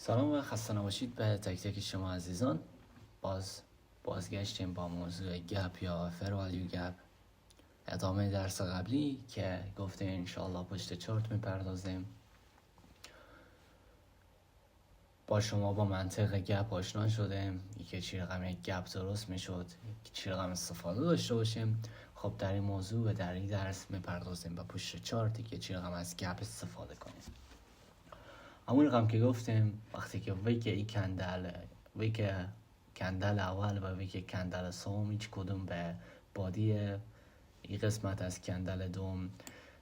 سلام و خسته نباشید به تک تک شما عزیزان. بازگشتیم با موضوع گپ یا فر والیو گپ، ادامه درس قبلی که گفته انشاءالله پشت چارت میپردازیم. با شما با منطق گپ آشنا شدیم، که چی رقم یک گپ درست میشد، چی رقم استفاده داشته باشیم. خب در این موضوع و در این درس میپردازیم به پشت چارتی که چی رقم از گپ استفاده کنیم. همون رقم که گفتیم وقتی که ویک کندل اول و ویک کندل سوم هیچ کدوم به بادی این قسمت از کندل دوم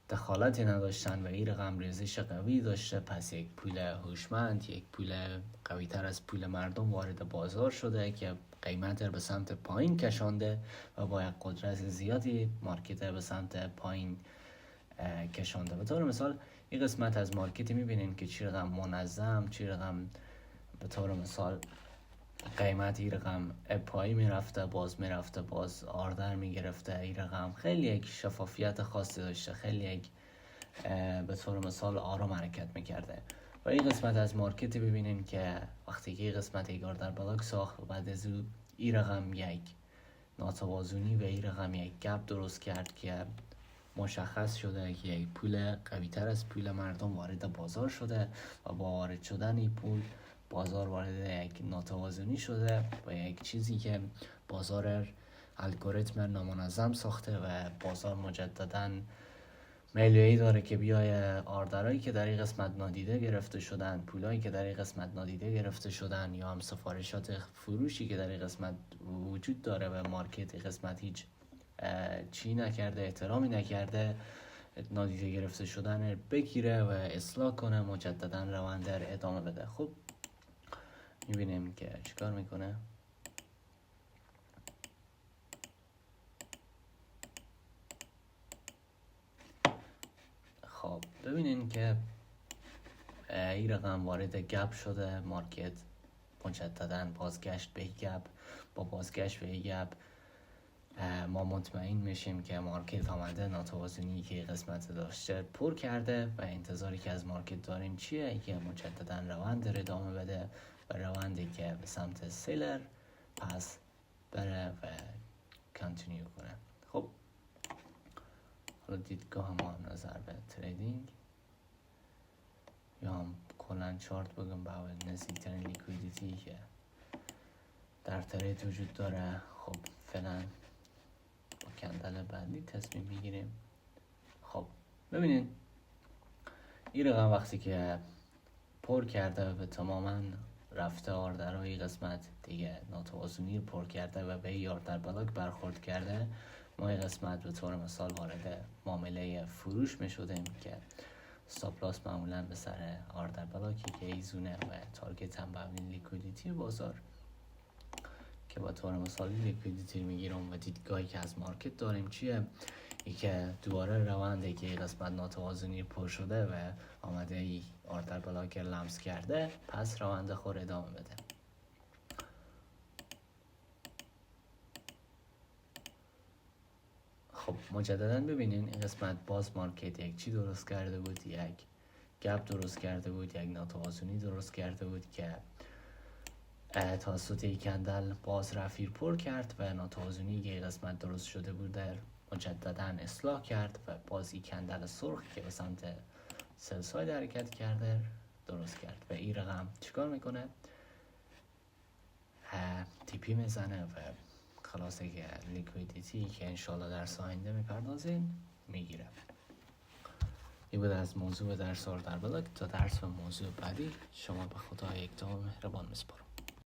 دخالتی نداشتن و این رقم ریزش قوی داشته، پس یک پول هوشمند، یک پول قوی تر از پول مردم وارد بازار شده که قیمت به سمت پایین کشانده و با یک قدرت زیادی مارکت به سمت پایین کشانده. به طور مثال این قسمت از مارکت میبینین که چی رقم منظم، چی رقم به طور مثال قیمت این رقم پایی میرفته، باز آردر میگرفته. این رقم خیلی یک شفافیت خاصی داشته، خیلی یک به طور مثال آرام حرکت میکرده. و این قسمت از مارکت ببینین که وقتی که این قسمت یک آردر بلاک ساخت و بعد از این رقم یک ناتوازنی و این رقم یک گپ درست کرد که مشخص شده که یک پول قوی تر از پول مردم وارد بازار شده و با وارد شدن این پول بازار وارد یک ناتوازنی شده و یک چیزی که بازار الگوریتم نامنظم ساخته و بازار مجدداً میلیه‌ای داره که بیای آردرهایی که در این قسمت نادیده گرفته شدن، پولایی که در این قسمت نادیده گرفته شدن یا هم سفارشات فروشی که در این قسمت وجود داره و مارکت این قسمت هیچ چی نکرده، احترامی نکرده، نادیده گرفته شدن بگیره و اصلاح کنه، مجددا روند در ادامه بده. خب میبینیم که چیکار میکنه. خب ببینین که این رقم وارد گپ شده، مارکت مجددا بازگشت به گپ. با بازگشت به گپ ما مطمئن میشیم که مارکت آمده ناتوازنی که قسمت داشته پر کرده و انتظاری که از مارکت داریم چیه؟ که مجددا روند در ادامه بده و روندی که به سمت سیلر پس بره و کانتینیو کنه. خب حالا دیدگاه ما نظر به تریدینگ یا هم کلن چارت بگم با نزدیکترین لیکویدیتی که در ترید وجود داره. خب فعلا با کندل بعدی تصمیم میگیریم. خب ببینین این رقم وقتی که پر کرده و تماما رفته آردرهای قسمت دیگه ناتوازنی پر کرده و به این آردر بلاک برخورد کرده، ما این قسمت به طور مثال وارد معامله فروش میشدیم که استاپ لاس معمولا به سر آردر بلاکی که ایزونه و تارگت هم به لیکویدیتی بازار که با طور مثال لیکویدیتی میگیرم و دیدگاهی که از مارکت داریم چیه؟ ای که دوباره روندی که قسمت ناتوازنی پر شده و آمده ای آردر بلاک لمس کرده، پس روند خور ادامه بده. خب مجددا ببینین این قسمت باز مارکت یک چی درست کرده بود، یک گپ درست کرده بود، یک ناتوازنی درست کرده بود که توسط کندل باز رفیر پر کرد و ناتوازنی که قسمت درست شده بود در مجددا اصلاح کرد و بازی کندل سرخ که به سمت سل ساید حرکت کرده درست کرد و این رقم چیکار میکنه؟ تیپی میزنه و خلاصه که لیکویدیتی که انشالله در آینده میپردازیم میگیره. این بود از موضوع درس آردر بلاک. تا درس و موضوع بعدی شما به خدا یک تا مهربان میسپارم.